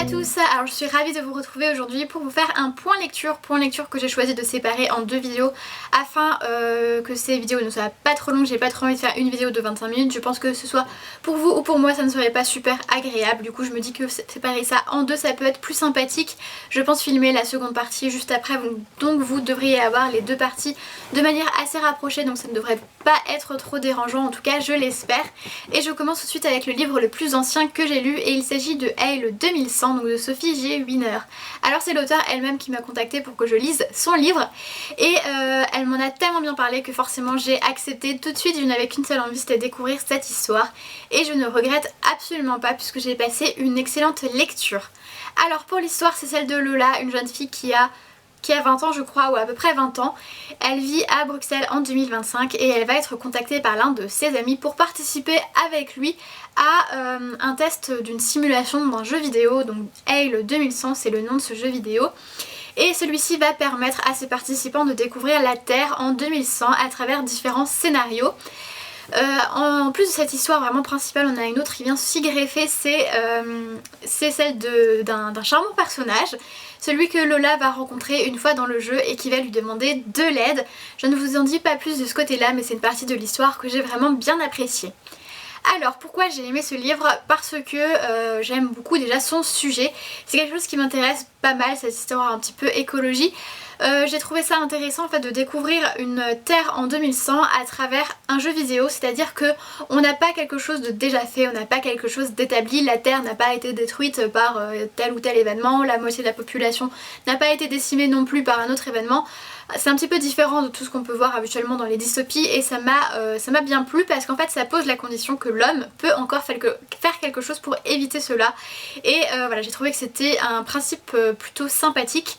à tous, alors je suis ravie de vous retrouver aujourd'hui pour vous faire un point lecture que j'ai choisi de séparer en deux vidéos afin que ces vidéos ne soient pas trop longues. J'ai pas trop envie de faire une vidéo de 25 minutes, je pense que ce soit pour vous ou pour moi ça ne serait pas super agréable, du coup je me dis que séparer ça en deux ça peut être plus sympathique. Je pense filmer la seconde partie juste après, donc vous devriez avoir les deux parties de manière assez rapprochée, donc ça ne devrait pas être trop dérangeant, en tout cas je l'espère. Et je commence tout de suite avec le livre le plus ancien que j'ai lu et il s'agit de Hale 2100, donc de Sophie G. Wiener. Alors c'est l'auteure elle-même qui m'a contactée pour que je lise son livre et elle m'en a tellement bien parlé que forcément j'ai accepté tout de suite. Je n'avais qu'une seule envie, c'était découvrir cette histoire et je ne regrette absolument pas puisque j'ai passé une excellente lecture. Alors pour l'histoire, c'est celle de Lola, une jeune fille qui a 20 ans je crois, ou à peu près 20 ans. Elle vit à Bruxelles en 2025 et elle va être contactée par l'un de ses amis pour participer avec lui à un test d'une simulation d'un jeu vidéo. Donc Hale 2100 c'est le nom de ce jeu vidéo. Et celui-ci va permettre à ses participants de découvrir la Terre en 2100 à travers différents scénarios. En plus de cette histoire vraiment principale, on a une autre qui vient s'y greffer, c'est celle d'un charmant personnage, celui que Lola va rencontrer une fois dans le jeu et qui va lui demander de l'aide. Je ne vous en dis pas plus de ce côté-là, mais c'est une partie de l'histoire que j'ai vraiment bien appréciée. Alors pourquoi j'ai aimé ce livre? Parce que j'aime beaucoup déjà son sujet, c'est quelque chose qui m'intéresse pas mal, cette histoire un petit peu écologie. J'ai trouvé ça intéressant en fait de découvrir une Terre en 2100 à travers un jeu vidéo, c'est-à-dire que on n'a pas quelque chose de déjà fait, on n'a pas quelque chose d'établi, la Terre n'a pas été détruite par tel ou tel événement, la moitié de la population n'a pas été décimée non plus par un autre événement. C'est un petit peu différent de tout ce qu'on peut voir habituellement dans les dystopies et ça m'a bien plu parce qu'en fait ça pose la condition que l'homme peut encore faire quelque chose pour éviter cela. Et voilà, j'ai trouvé que c'était un principe plutôt sympathique.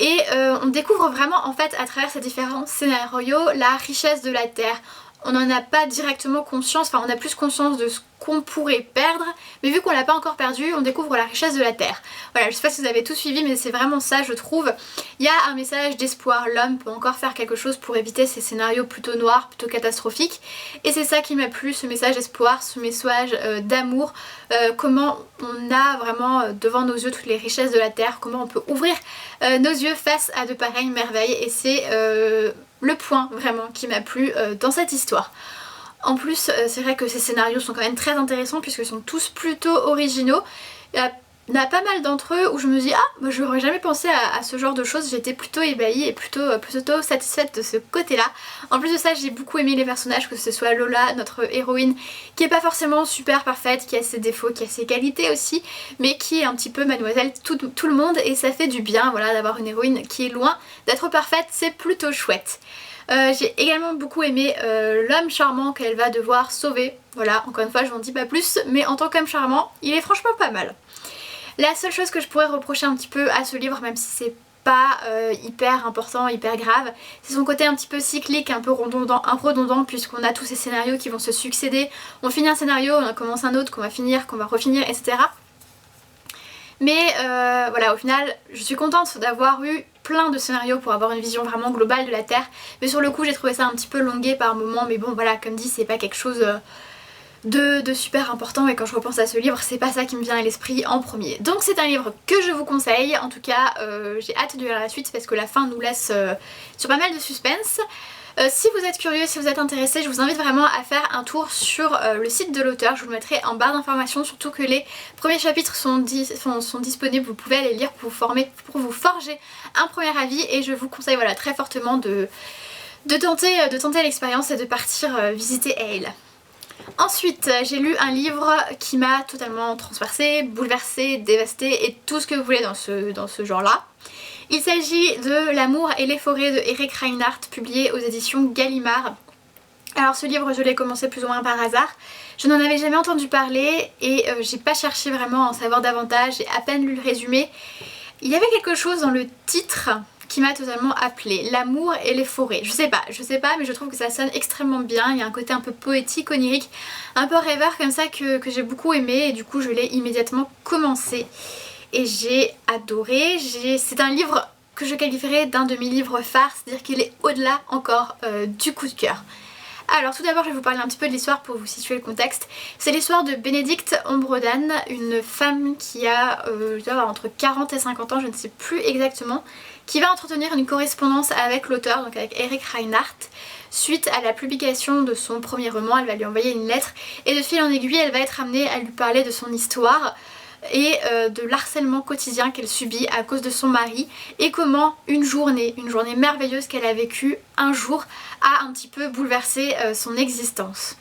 Et on découvre vraiment en fait à travers ces différents scénarios la richesse de la Terre. On n'en a pas directement conscience, enfin on a plus conscience de ce qu'on pourrait perdre, mais vu qu'on l'a pas encore perdu, on découvre la richesse de la Terre. Voilà, je sais pas si vous avez tout suivi, mais c'est vraiment ça je trouve. Il y a un message d'espoir, l'homme peut encore faire quelque chose pour éviter ces scénarios plutôt noirs, plutôt catastrophiques. Et c'est ça qui m'a plu, ce message d'espoir, ce message d'amour, comment on a vraiment devant nos yeux toutes les richesses de la Terre, comment on peut ouvrir nos yeux face à de pareilles merveilles, et c'est le point vraiment qui m'a plu dans cette histoire. En plus c'est vrai que ces scénarios sont quand même très intéressants puisqu'ils sont tous plutôt originaux. Il y en a pas mal d'entre eux où je me dis ah bah, je n'aurais jamais pensé à ce genre de choses, j'étais plutôt ébahie et plutôt satisfaite de ce côté là. En plus de ça j'ai beaucoup aimé les personnages, que ce soit Lola, notre héroïne, qui est pas forcément super parfaite, qui a ses défauts, qui a ses qualités aussi, mais qui est un petit peu mademoiselle tout le monde et ça fait du bien voilà, d'avoir une héroïne qui est loin d'être parfaite, c'est plutôt chouette. J'ai également beaucoup aimé l'homme charmant qu'elle va devoir sauver. Voilà, encore une fois je n'en dis pas plus, mais en tant qu'homme charmant, il est franchement pas mal. La seule chose que je pourrais reprocher un petit peu à ce livre, même si c'est pas hyper important, hyper grave, c'est son côté un petit peu cyclique, un peu redondant puisqu'on a tous ces scénarios qui vont se succéder. On finit un scénario, on en commence un autre qu'on va finir, qu'on va refinir, etc. Mais voilà, au final, je suis contente d'avoir eu plein de scénarios pour avoir une vision vraiment globale de la Terre. Mais sur le coup, j'ai trouvé ça un petit peu longué par moments. Mais bon, voilà, comme dit, c'est pas quelque chose de super important. Et quand je repense à ce livre, c'est pas ça qui me vient à l'esprit en premier. Donc c'est un livre que je vous conseille. En tout cas, j'ai hâte de lire la suite parce que la fin nous laisse sur pas mal de suspense. Si vous êtes curieux, si vous êtes intéressé, je vous invite vraiment à faire un tour sur le site de l'auteur. Je vous le mettrai en barre d'informations, surtout que les premiers chapitres sont disponibles. Vous pouvez aller lire pour vous forger un premier avis et je vous conseille voilà, très fortement de tenter l'expérience et de partir visiter Hale. Ensuite, j'ai lu un livre qui m'a totalement transpercée, bouleversée, dévastée et tout ce que vous voulez dans ce genre-là. Il s'agit de L'amour et les forêts de Eric Reinhardt, publié aux éditions Gallimard. Alors ce livre je l'ai commencé plus ou moins par hasard, je n'en avais jamais entendu parler et j'ai pas cherché vraiment à en savoir davantage, j'ai à peine lu le résumé. Il y avait quelque chose dans le titre qui m'a totalement appelée, L'amour et les forêts. Je sais pas, mais je trouve que ça sonne extrêmement bien, il y a un côté un peu poétique, onirique, un peu rêveur comme ça que j'ai beaucoup aimé et du coup je l'ai immédiatement commencé. Et j'ai adoré, c'est un livre que je qualifierais d'un de mes livres phares, c'est-à-dire qu'il est au-delà encore du coup de cœur. Alors tout d'abord je vais vous parler un petit peu de l'histoire pour vous situer le contexte. C'est l'histoire de Bénédicte Ombredan, une femme qui a entre 40 et 50 ans, je ne sais plus exactement, qui va entretenir une correspondance avec l'auteur, donc avec Eric Reinhardt. Suite à la publication de son premier roman, elle va lui envoyer une lettre et de fil en aiguille elle va être amenée à lui parler de son histoire et de l'harcèlement quotidien qu'elle subit à cause de son mari et comment une journée merveilleuse qu'elle a vécue un jour a un petit peu bouleversé son existence.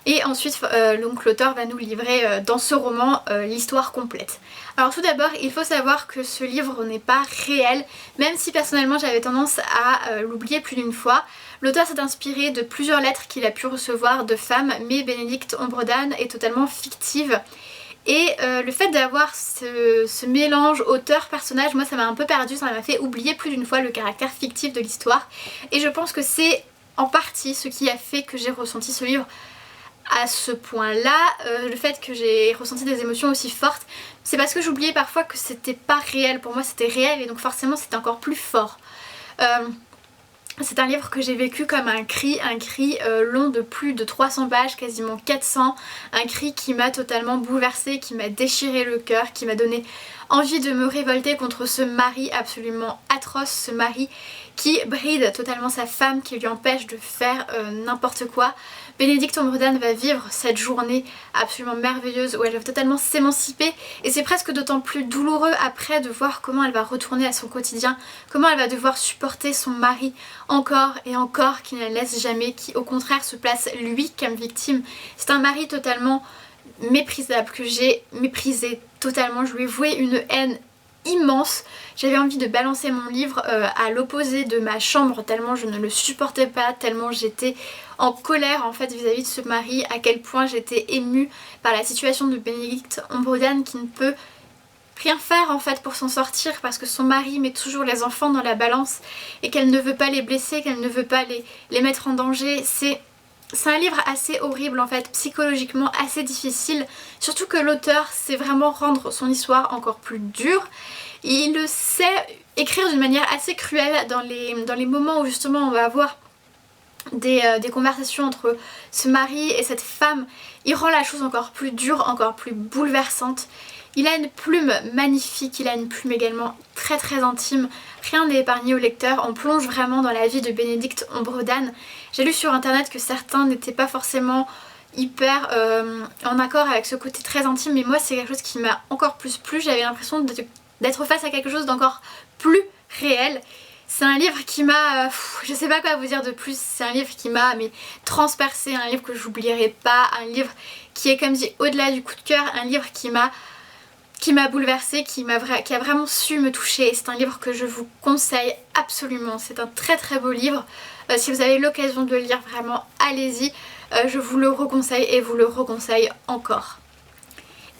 Et ensuite donc l'auteur va nous livrer dans ce roman l'histoire complète. Alors tout d'abord il faut savoir que ce livre n'est pas réel, même si personnellement j'avais tendance à l'oublier plus d'une fois. L'auteur s'est inspiré de plusieurs lettres qu'il a pu recevoir de femmes, mais Bénédicte Ombredan est totalement fictive. Et le fait d'avoir ce mélange auteur-personnage, moi ça m'a un peu perdu, ça m'a fait oublier plus d'une fois le caractère fictif de l'histoire. Et je pense que c'est en partie ce qui a fait que j'ai ressenti ce livre à ce point-là. Le fait que j'ai ressenti des émotions aussi fortes, c'est parce que j'oubliais parfois que c'était pas réel. Pour moi c'était réel et donc forcément c'était encore plus fort. C'est un livre que j'ai vécu comme un cri long de plus de 300 pages, quasiment 400, un cri qui m'a totalement bouleversée, qui m'a déchiré le cœur, qui m'a donné envie de me révolter contre ce mari absolument atroce, ce mari qui bride totalement sa femme, qui lui empêche de faire n'importe quoi. Bénédicte Ombredan va vivre cette journée absolument merveilleuse où elle va totalement s'émanciper et c'est presque d'autant plus douloureux après de voir comment elle va retourner à son quotidien, comment elle va devoir supporter son mari encore et encore qui ne la laisse jamais, qui au contraire se place lui comme victime. C'est un mari totalement méprisable que j'ai méprisé totalement, je lui ai voué une haine immense. J'avais envie de balancer mon livre à l'opposé de ma chambre tellement je ne le supportais pas, tellement j'étais en colère en fait vis-à-vis de ce mari, à quel point j'étais émue par la situation de Bénédicte Ombredan qui ne peut rien faire en fait pour s'en sortir parce que son mari met toujours les enfants dans la balance et qu'elle ne veut pas les blesser, qu'elle ne veut pas les mettre en danger. C'est un livre assez horrible en fait, psychologiquement assez difficile, surtout que l'auteur sait vraiment rendre son histoire encore plus dure. Il sait écrire d'une manière assez cruelle dans les moments où justement on va avoir des conversations entre ce mari et cette femme. Il rend la chose encore plus dure, encore plus bouleversante. Il a une plume magnifique, il a une plume également très très intime, rien n'est épargné au lecteur, on plonge vraiment dans la vie de Bénédicte Ombredan. J'ai lu sur internet que certains n'étaient pas forcément hyper en accord avec ce côté très intime, mais moi c'est quelque chose qui m'a encore plus plu, j'avais l'impression d'être face à quelque chose d'encore plus réel. C'est un livre qui m'a, je sais pas quoi vous dire de plus, c'est un livre qui m'a transpercé, un livre que j'oublierai pas, un livre qui est comme dit au-delà du coup de cœur, un livre qui m'a bouleversée, qui a vraiment su me toucher. C'est un livre que je vous conseille absolument, c'est un très très beau livre. Si vous avez l'occasion de le lire, vraiment allez-y, je vous le reconseille et vous le reconseille encore.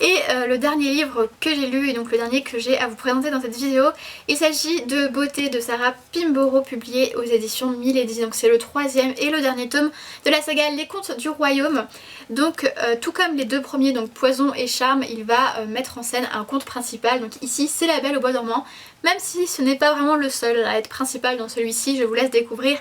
Et le dernier livre que j'ai lu et donc le dernier que j'ai à vous présenter dans cette vidéo, il s'agit de Beauté de Sarah Pimborough, publié aux éditions Milady. Donc c'est le troisième et le dernier tome de la saga Les Contes du Royaume. Donc tout comme les deux premiers, donc Poison et Charme, il va mettre en scène un conte principal. Donc ici c'est La Belle au bois dormant, même si ce n'est pas vraiment le seul à être principal dans celui-ci, je vous laisse découvrir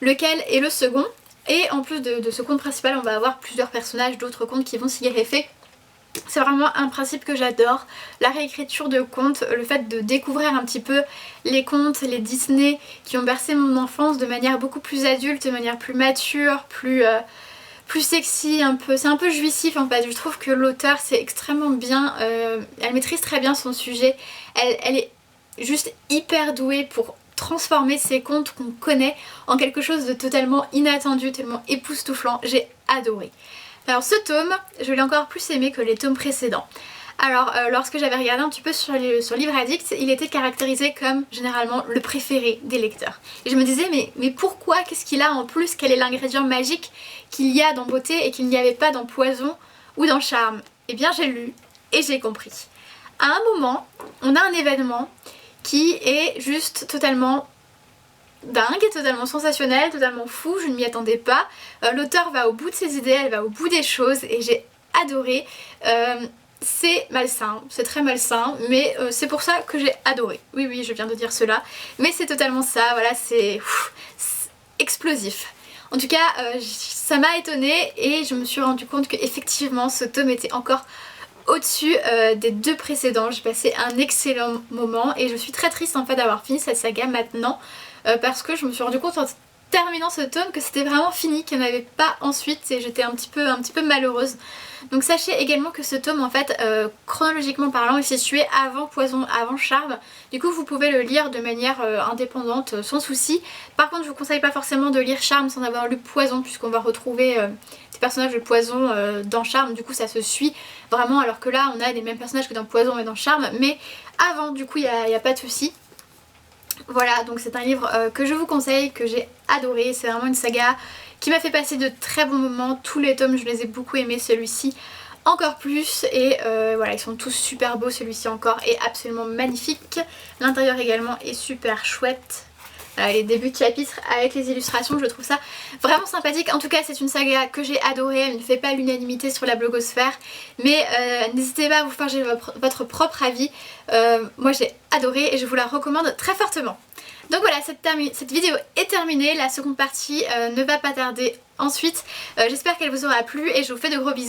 lequel est le second. Et en plus de ce conte principal, on va avoir plusieurs personnages d'autres contes qui vont s'y greffer. C'est vraiment un principe que j'adore, la réécriture de contes, le fait de découvrir un petit peu les contes, les Disney qui ont bercé mon enfance de manière beaucoup plus adulte, de manière plus mature, plus sexy, c'est un peu jouissif en fait. Je trouve que l'auteur c'est extrêmement bien, elle maîtrise très bien son sujet, elle est juste hyper douée pour transformer ces contes qu'on connaît en quelque chose de totalement inattendu, tellement époustouflant, j'ai adoré. Alors ce tome, je l'ai encore plus aimé que les tomes précédents. Alors lorsque j'avais regardé un petit peu sur Livre Addict, il était caractérisé comme généralement le préféré des lecteurs. Et je me disais mais pourquoi, qu'est-ce qu'il a en plus, quel est l'ingrédient magique qu'il y a dans Beauté et qu'il n'y avait pas dans Poison ou dans Charme? Eh bien j'ai lu et j'ai compris. À un moment, on a un événement qui est juste totalement dingue, totalement sensationnel, totalement fou, je ne m'y attendais pas. L'auteur va au bout de ses idées, elle va au bout des choses et j'ai adoré. C'est malsain, c'est très malsain, mais c'est pour ça que j'ai adoré. Oui, oui, je viens de dire cela, mais c'est totalement ça, voilà, c'est explosif. En tout cas ça m'a étonnée et je me suis rendu compte que effectivement ce tome était encore au-dessus des 2 précédents. J'ai passé un excellent moment et je suis très triste en fait d'avoir fini cette saga maintenant parce que je me suis rendu compte en terminant ce tome que c'était vraiment fini, qu'il n'y en avait pas ensuite et j'étais un petit peu malheureuse. Donc sachez également que ce tome en fait chronologiquement parlant est situé avant Poison, avant Charme. Du coup vous pouvez le lire de manière indépendante sans souci. Par contre je vous conseille pas forcément de lire Charme sans avoir lu Poison puisqu'on va retrouver des personnages de Poison dans Charme. Du coup ça se suit vraiment, alors que là on a les mêmes personnages que dans Poison et dans Charme, mais avant du coup il n'y a pas de souci. Voilà, donc c'est un livre que je vous conseille, que j'ai adoré. C'est vraiment une saga qui m'a fait passer de très bons moments. Tous les tomes je les ai beaucoup aimés, celui-ci encore plus. Et voilà, ils sont tous super beaux, celui-ci encore est absolument magnifique. L'intérieur également est super chouette. Voilà, les débuts de chapitre avec les illustrations, je trouve ça vraiment sympathique. En tout cas c'est une saga que j'ai adorée, elle ne fait pas l'unanimité sur la blogosphère, mais n'hésitez pas à vous faire votre propre avis. Moi j'ai adoré et je vous la recommande très fortement. Donc voilà, cette vidéo est terminée, la seconde partie ne va pas tarder ensuite. J'espère qu'elle vous aura plu et je vous fais de gros bisous.